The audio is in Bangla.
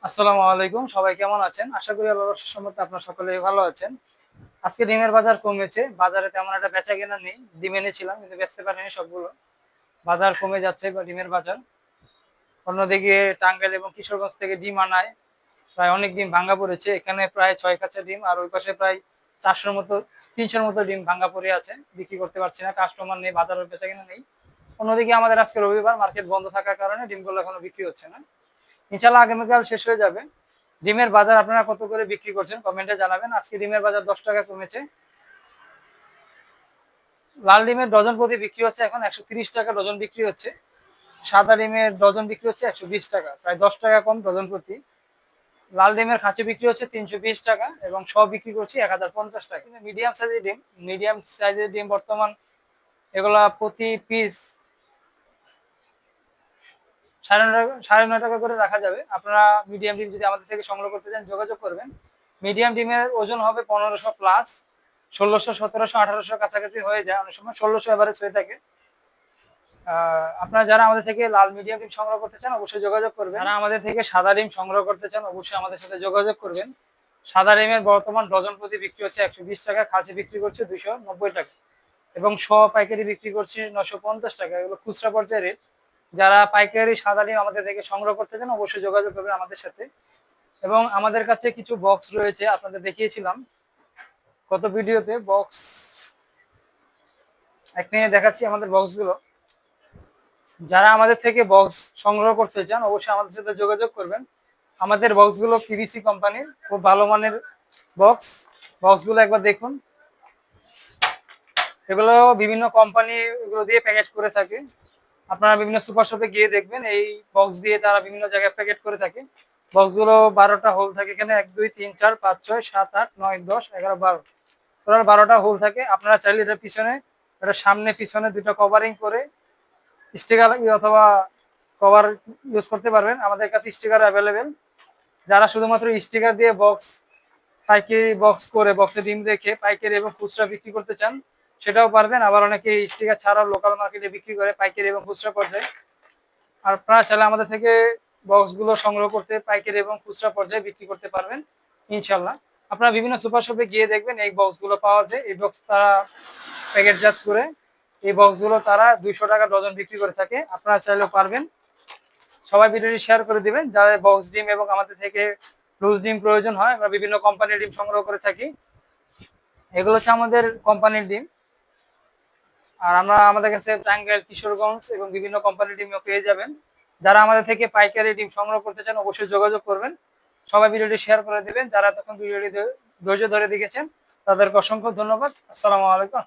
আসসালামু আলাইকুম, সবাই কেমন আছেন? আশা করি আল্লাহর রহমতে আপনারা সকলেই ভালো আছেন। আজকে ডিমের বাজার কমেছে। বাজারে তেমন একটা বেচাকেনা নেই। ডিম এনেছিলাম কিন্তু বেচতে পারিনি সবগুলো। বাজার কমে যাচ্ছে বা ডিমের বাজার। অন্যদিকে টাঙ্গাইল এবং কিশোরগঞ্জ থেকে ডিম আনায় প্রায় অনেক ডিম ভাঙা পড়েছে। এখানে প্রায় ৬ কাছা ডিম আর ওই পাশে প্রায় ৪০০ মতো ৩০০ মতো ডিম ভাঙা পড়ে আছে। বিক্রি করতে পারছি না, কাস্টমার নেই, বাজারের বেচাকেনা নেই। অন্যদিকে আমাদের আজকে রবিবার, মার্কেট বন্ধ থাকার কারণে ডিমগুলো এখনো বিক্রি হচ্ছে না। ইনশাআল্লাহ আগামীকাল শেষ হয়ে যাবে। ডিমের বাজার আপনারা কত করে বিক্রি করছেন কমেন্টে জানাবেন। আজকে ডিমের বাজার ১০ টাকা কমেছে। লাল ডিমের ডজন প্রতি বিক্রি হচ্ছে এখন ১৩০ টাকা ডজন বিক্রি হচ্ছে। সাদা ডিমের ডজন বিক্রি হচ্ছে ১২০ টাকা, প্রায় ১০ টাকা কম ডজন প্রতি। লাল ডিমের খাঁচি বিক্রি হচ্ছে ৩২০ টাকা এবং শ বিক্রি করছি ১০৫০ টাকা। কিন্তু মিডিয়াম সাইজের ডিম বর্তমান এগুলা প্রতি পিস ৯.৫ টাকা করে রাখা যাবে। আপনারা মিডিয়াম ডিম যদি আমাদের থেকে সংগ্রহ করতে চান যোগাযোগ করবেন। মিডিয়াম ডিমের ওজন হবে ১৫০০ প্লাস, ১৬০০, ১৭০০, ১৮০০ কাছাকাছি হয়ে যায়, অনেক সময় ১৬০০ এভারেজ হয়ে থাকে। আপনারা যারা আমাদের থেকে লাল মিডিয়াম ডিম সংগ্রহ করতে চান অবশ্যই যোগাযোগ করবেন। যারা আমাদের থেকে সাদা ডিম সংগ্রহ করতে চান অবশ্যই আমাদের সাথে যোগাযোগ করবেন। সাদা ডিমের বর্তমান ডজন প্রতি বিক্রি হচ্ছে ১২০ টাকা, খাসি বিক্রি করছে ২৯০ টাকা এবং শ পাইকারি বিক্রি করছে ৯৫০ টাকা। এগুলো খুচরা পর্যায়ের রেট। যারা পাইকারি সাদা ডিম আমাদের থেকে সংগ্রহ করতে চান অবশ্যই যোগাযোগ করবেন আমাদের সাথে। এবং আমাদের কাছে কিছু বক্স রয়েছে, আপনাদের দেখিয়েছিলাম গত ভিডিওতে। বক্স এখানে দেখাচ্ছি আমাদের বক্সগুলো। যারা আমাদের থেকে বক্স সংগ্রহ করতে চান অবশ্যই আমাদের সাথে যোগাযোগ করবেন। আমাদের বক্সগুলো পিভিসি কোম্পানির, খুব ভালো মানের বক্স। বক্সগুলো একবার দেখুন। এগুলো বিভিন্ন কোম্পানি এগুলো দিয়ে প্যাকেট করে থাকে। আপনারা বিভিন্ন সুপার শপে গিয়ে দেখবেন এই বক্স দিয়ে তারা বিভিন্ন জায়গায় প্যাকেট করে থাকে। বক্সগুলো ১২টা হোল থাকে এখানে, ১ ২ ৩ ৪ ৫ ৬ ৭ ৮ ৯ ১০ ১১ ১২, টোটাল ১২টা হোল থাকে। আপনারা চাইলে এটার পিছনে, এটা সামনে পিছনে দুটো কভারিং করে স্টিকার অথবা কভার ইউজ করতে পারবেন। আমাদের কাছে স্টিকার অ্যাভেলেবেল। যারা শুধুমাত্র স্টিকার দিয়ে বক্স পাইকারি বক্স করে বক্সে ডিম রেখে পাইকারি এবং খুচরা বিক্রি করতে চান সেটাও পারবেন। আবার অনেকে স্টিকার ছাড়াও লোকাল মার্কেটে বিক্রি করে পাইকারি এবং খুচরা পর্যায়ে। আর আপনারা চাইলে আমাদের থেকে বক্সগুলো সংগ্রহ করতে পাইকারি এবং খুচরা পর্যায়ে বিক্রি করতে পারবেন ইনশাল্লাহ। আপনারা বিভিন্ন সুপার শপে গিয়ে দেখবেন এই বক্সগুলো পাওয়া যায়। এই বক্স তারা প্যাকেটজাত করে এই বক্সগুলো তারা ২০০ টাকা ডজন বিক্রি করে থাকে। আপনারা চাইলেও পারবেন। সবাই ভিডিওটি শেয়ার করে দিবেন। যাদের বক্স ডিম এবং আমাদের থেকে লুজ ডিম প্রয়োজন হয়, আমরা বিভিন্ন কোম্পানির ডিম সংগ্রহ করে থাকি। এগুলো হচ্ছে আমাদের কোম্পানির ডিম। আর আমরা আমাদের কাছে টাঙ্গাইল, কিশোরগঞ্জ এবং বিভিন্ন কোম্পানির ডিমও পেয়ে যাবেন। যারা আমাদের থেকে পাইকারি ডিম সংগ্রহ করতে চান অবশ্যই যোগাযোগ করবেন। সবাই ভিডিওটি শেয়ার করে দিবেন। যারা তখন ভিডিওটি ধৈর্য ধরে দেখেছেন তাদেরকে অসংখ্য ধন্যবাদ। আসসালামু আলাইকুম।